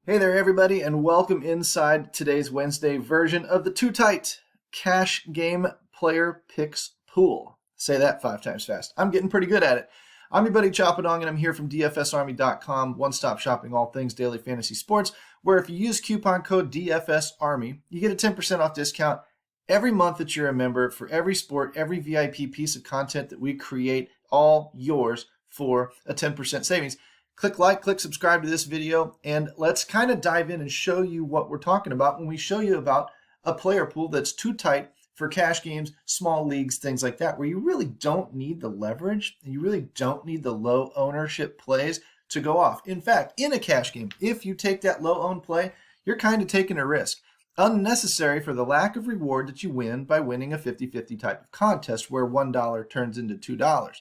Hey there, everybody, and welcome inside today's Wednesday version of the Too Tight Cash Game Player Picks Pool. Say that 5 times fast. I'm getting pretty good at it. I'm your buddy Choppadong, and I'm here from DFSArmy.com, one-stop shopping all things daily fantasy sports, where if you use coupon code DFSArmy, you get a 10% off discount every month that you're a member for every sport, every VIP piece of content that we create, all yours for a 10% savings. Click like, click subscribe to this video, and let's kind of dive in and show you what we're talking about when we show you about a player pool that's too tight for cash games, small leagues, things like that, where you really don't need the leverage and you really don't need the low ownership plays to go off. In fact, in a cash game, if you take that low owned play, you're kind of taking a risk. Unnecessary for the lack of reward that you win by winning a 50-50 type of contest where $1 turns into $2.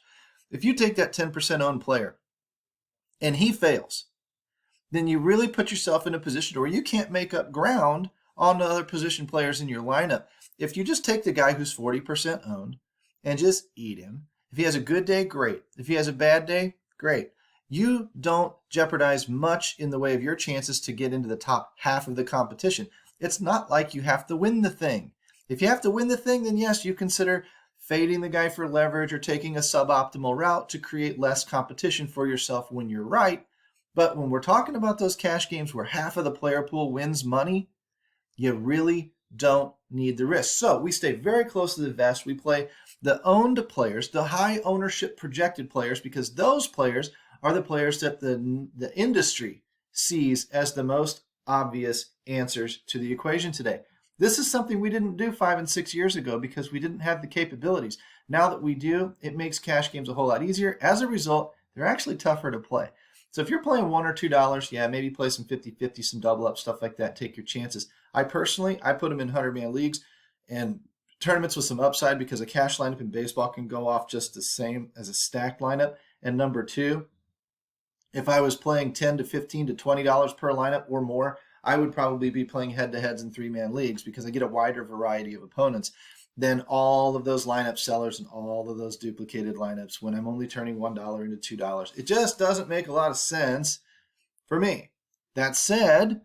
If you take that 10% owned player and he fails, then you really put yourself in a position where you can't make up ground on the other position players in your lineup. If you just take the guy who's 40% owned and just eat him, if he has a good day, great. If he has a bad day, great. You don't jeopardize much in the way of your chances to get into the top half of the competition. It's not like you have to win the thing. If you have to win the thing, then yes, you consider fading the guy for leverage or taking a suboptimal route to create less competition for yourself when you're right. But when we're talking about those cash games where half of the player pool wins money, you really don't need the risk. So we stay very close to the vest. We play the owned players, the high ownership projected players, because those players are the players that the industry sees as the most obvious answers to the equation today. This is something we didn't do 5 and 6 years ago because we didn't have the capabilities. Now that we do, it makes cash games a whole lot easier. As a result, they're actually tougher to play. So if you're playing $1 or $2, yeah, maybe play some 50-50, some double up, stuff like that. Take your chances. I put them in 100-man leagues and tournaments with some upside because a cash lineup in baseball can go off just the same as a stacked lineup. And number two, if I was playing $10 to $15 to $20 per lineup or more, I would probably be playing head-to-heads in 3-man leagues because I get a wider variety of opponents than all of those lineup sellers and all of those duplicated lineups when I'm only turning $1 into $2. It just doesn't make a lot of sense for me. That said,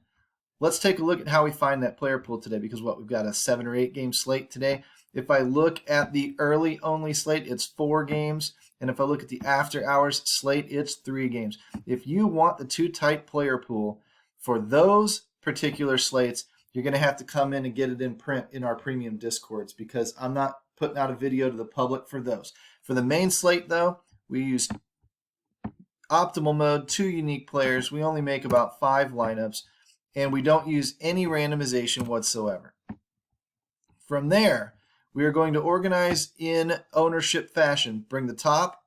let's take a look at how we find that player pool today, because we've got a 7 or 8 game slate today. If I look at the early only slate, it's 4 games. And if I look at the after hours slate, it's 3 games. If you want the too tight player pool for those particular slates, you're going to have to come in and get it in print in our premium discords, because I'm not putting out a video to the public for those. For the main slate, though, we use optimal mode, 2 unique players. We only make about 5 lineups, and we don't use any randomization whatsoever. From there, we are going to organize in ownership fashion, bring the top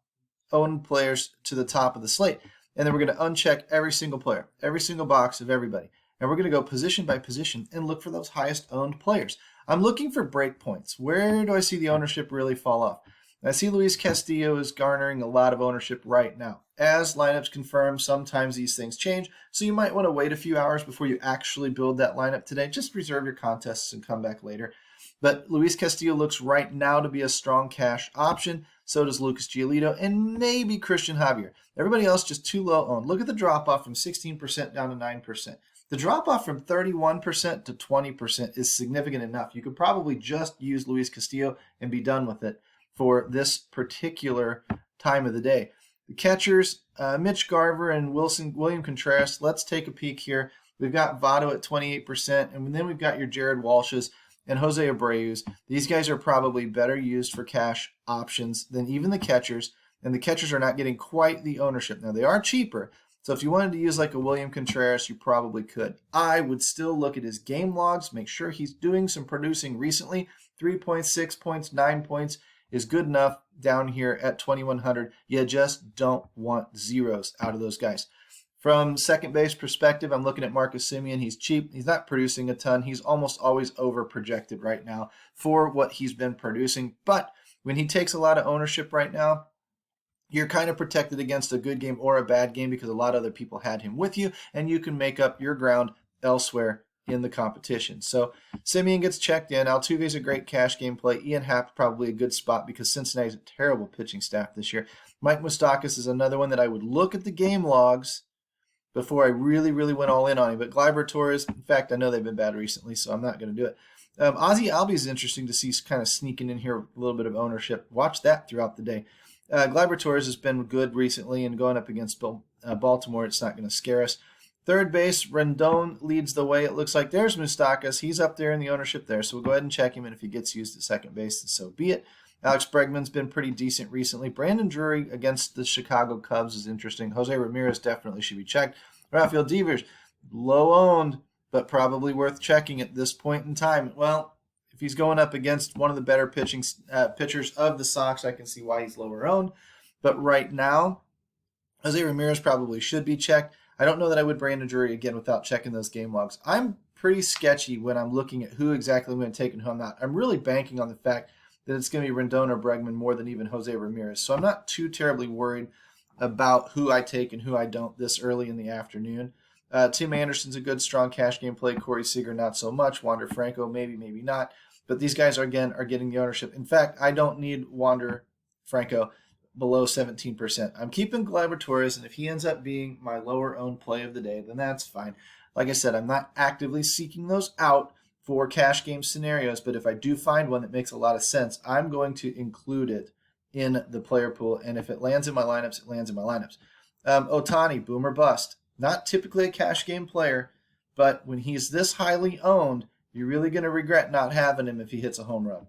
owned players to the top of the slate, and then we're going to uncheck every single player, every single box of everybody. And we're going to go position by position and look for those highest owned players. I'm looking for break points. Where do I see the ownership really fall off? I see Luis Castillo is garnering a lot of ownership right now. As lineups confirm, sometimes these things change, so you might want to wait a few hours before you actually build that lineup today. Just reserve your contests and come back later. But Luis Castillo looks right now to be a strong cash option. So does Lucas Giolito and maybe Christian Javier. Everybody else just too low owned. Look at the drop off from 16% down to 9%. The drop off from 31% to 20% is significant enough. You could probably just use Luis Castillo and be done with it for this particular time of the day. The catchers, Mitch, Garver, and William Contreras. Let's take a peek here. We've got Votto at 28%, and then we've got your Jared Walshes and Jose Abreu's. These guys are probably better used for cash options than even the catchers, and the catchers are not getting quite the ownership. Now, they are cheaper, so if you wanted to use like a William Contreras, you probably could. I would still look at his game logs, make sure he's doing some producing recently. 3.6 points, 9 points is good enough down here at 2,100. You just don't want zeros out of those guys. From second base perspective, I'm looking at Marcus Simeon. He's cheap. He's not producing a ton. He's almost always over projected right now for what he's been producing. But when he takes a lot of ownership right now, you're kind of protected against a good game or a bad game because a lot of other people had him with you, and you can make up your ground elsewhere in the competition. So Simeon gets checked in. Altuve's a great cash game play. Ian Happ probably a good spot because Cincinnati's a terrible pitching staff this year. Mike Moustakas is another one that I would look at the game logs, before I really, really went all in on him. But Gleyber Torres, in fact, I know they've been bad recently, so I'm not going to do it. Ozzie Albies is interesting to see kind of sneaking in here a little bit of ownership. Watch that throughout the day. Gleyber Torres has been good recently, and going up against Baltimore, it's not going to scare us. Third base, Rendon leads the way. It looks like there's Moustakas. He's up there in the ownership there, so we'll go ahead and check him, and if he gets used at second base, then so be it. Alex Bregman's been pretty decent recently. Brandon Drury against the Chicago Cubs is interesting. Jose Ramirez definitely should be checked. Rafael Devers, low owned, but probably worth checking at this point in time. Well, if he's going up against one of the better pitchers of the Sox, I can see why he's lower owned. But right now, Jose Ramirez probably should be checked. I don't know that I would Brandon Drury again without checking those game logs. I'm pretty sketchy when I'm looking at who exactly I'm going to take and who I'm not. I'm really banking on the fact that it's going to be Rendon or Bregman more than even Jose Ramirez. So I'm not too terribly worried about who I take and who I don't this early in the afternoon. Tim Anderson's a good, strong cash game play. Corey Seager, not so much. Wander Franco, maybe, maybe not. But these guys, are getting the ownership. In fact, I don't need Wander Franco below 17%. I'm keeping Gleyber Torres, and if he ends up being my lower-owned play of the day, then that's fine. Like I said, I'm not actively seeking those out for cash game scenarios, but if I do find one that makes a lot of sense, I'm going to include it in the player pool, and if it lands in my lineups, it lands in my lineups. Ohtani, boom or bust. Not typically a cash game player, but when he's this highly owned, you're really going to regret not having him if he hits a home run.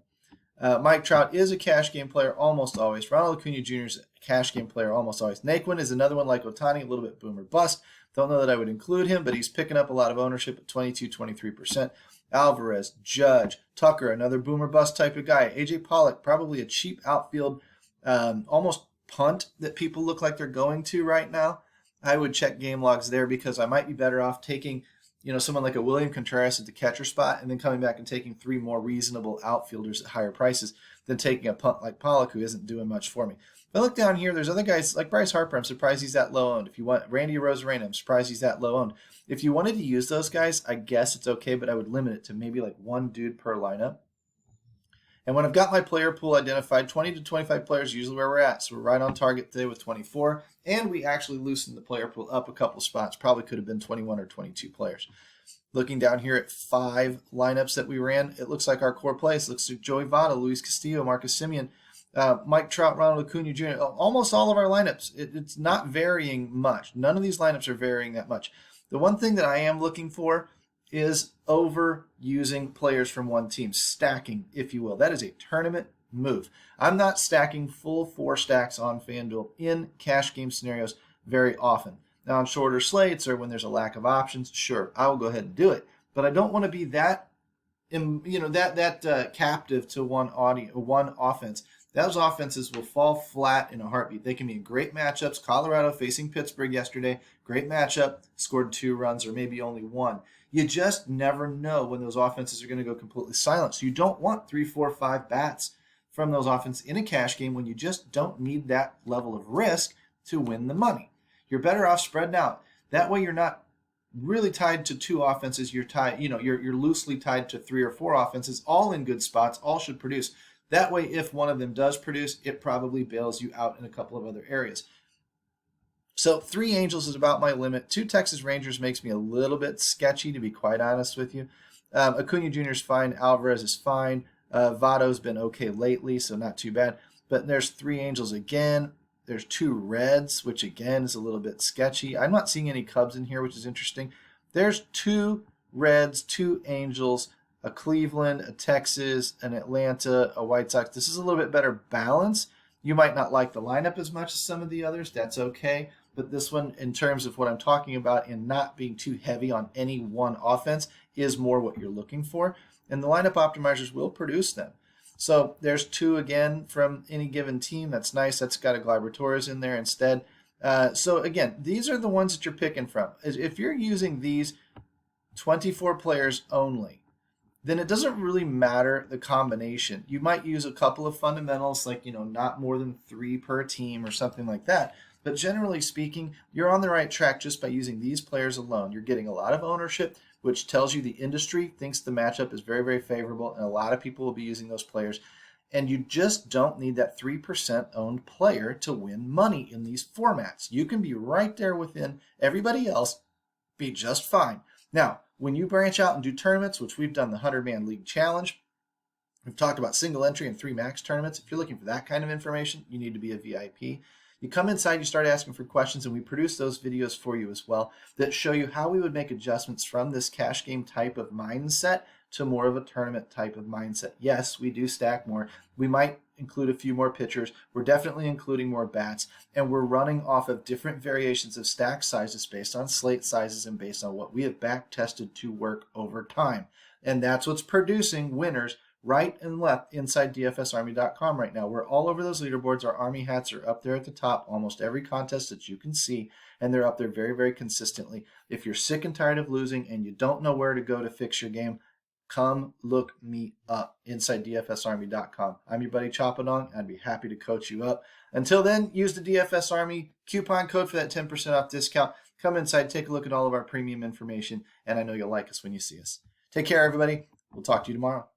Mike Trout is a cash game player almost always. Ronald Acuna Jr. is a cash game player almost always. Naquin is another one like Ohtani, a little bit boom or bust. Don't know that I would include him, but he's picking up a lot of ownership at 22-23%. Alvarez, Judge, Tucker, another boom or bust type of guy. AJ Pollock, probably a cheap outfield, almost punt that people look like they're going to right now. I would check game logs there because I might be better off taking, someone like a William Contreras at the catcher spot and then coming back and taking three more reasonable outfielders at higher prices than taking a punt like Pollock who isn't doing much for me. If I look down here, there's other guys like Bryce Harper. I'm surprised he's that low owned. If you want Randy Arozarena, I'm surprised he's that low owned. If you wanted to use those guys, I guess it's okay, but I would limit it to maybe like one dude per lineup. And when I've got my player pool identified, 20 to 25 players is usually where we're at. So we're right on target today with 24. And we actually loosened the player pool up a couple spots. Probably could have been 21 or 22 players. Looking down here at 5 lineups that we ran, it looks like our core plays. Looks like Joey Votto, Luis Castillo, Marcus Simeon, Mike Trout, Ronald Acuna Jr. Almost all of our lineups. It's not varying much. None of these lineups are varying that much. The one thing that I am looking for is overusing players from one team, stacking, if you will. That is a tournament move. I'm not stacking full 4 stacks on Fanduel in cash game scenarios very often. Now, on shorter slates or when there's a lack of options, sure, I will go ahead and do it. But I don't want to be that, captive to one offense. Those offenses will fall flat in a heartbeat. They can be in great matchups. Colorado facing Pittsburgh yesterday, great matchup, scored 2 runs or maybe only 1. You just never know when those offenses are going to go completely silent. So you don't want 3, 4, 5 bats from those offenses in a cash game when you just don't need that level of risk to win the money. You're better off spreading out. That way you're not really tied to 2 offenses. You're loosely tied to 3 or 4 offenses, all in good spots, all should produce. That way, if one of them does produce, it probably bails you out in a couple of other areas. So 3 Angels is about my limit. 2 Texas Rangers makes me a little bit sketchy, to be quite honest with you. Acuna Jr. is fine. Alvarez is fine. Votto's been okay lately, so not too bad. But there's 3 Angels again. There's 2 Reds, which again is a little bit sketchy. I'm not seeing any Cubs in here, which is interesting. There's 2 Reds, 2 Angels, a Cleveland, a Texas, an Atlanta, a White Sox. This is a little bit better balance. You might not like the lineup as much as some of the others. That's okay. But this one, in terms of what I'm talking about and not being too heavy on any one offense, is more what you're looking for. And the lineup optimizers will produce them. So there's 2 again from any given team. That's nice. That's got a Gleyber Torres in there instead. So again, these are the ones that you're picking from. If you're using these 24 players only, then it doesn't really matter the combination. You might use a couple of fundamentals, like, not more than 3 per team or something like that. But generally speaking, you're on the right track just by using these players alone. You're getting a lot of ownership, which tells you the industry thinks the matchup is very, very favorable, and a lot of people will be using those players. And you just don't need that 3% owned player to win money in these formats. You can be right there within everybody else, be just fine. Now, when you branch out and do tournaments, which we've done the 100-man league challenge, we've talked about single entry and 3 max tournaments. If you're looking for that kind of information, you need to be a VIP. You come inside, you start asking for questions, and we produce those videos for you as well that show you how we would make adjustments from this cash game type of mindset to more of a tournament type of mindset. Yes, we do stack more. We might include a few more pitchers. We're definitely including more bats, and we're running off of different variations of stack sizes based on slate sizes and based on what we have back tested to work over time. And that's what's producing winners right and left inside DFSArmy.com right now. We're all over those leaderboards. Our Army hats are up there at the top, almost every contest that you can see, and they're up there very, very consistently. If you're sick and tired of losing and you don't know where to go to fix your game, come look me up inside DFSArmy.com. I'm your buddy Chapadong. I'd be happy to coach you up. Until then, use the DFS Army coupon code for that 10% off discount. Come inside, take a look at all of our premium information, and I know you'll like us when you see us. Take care, everybody. We'll talk to you tomorrow.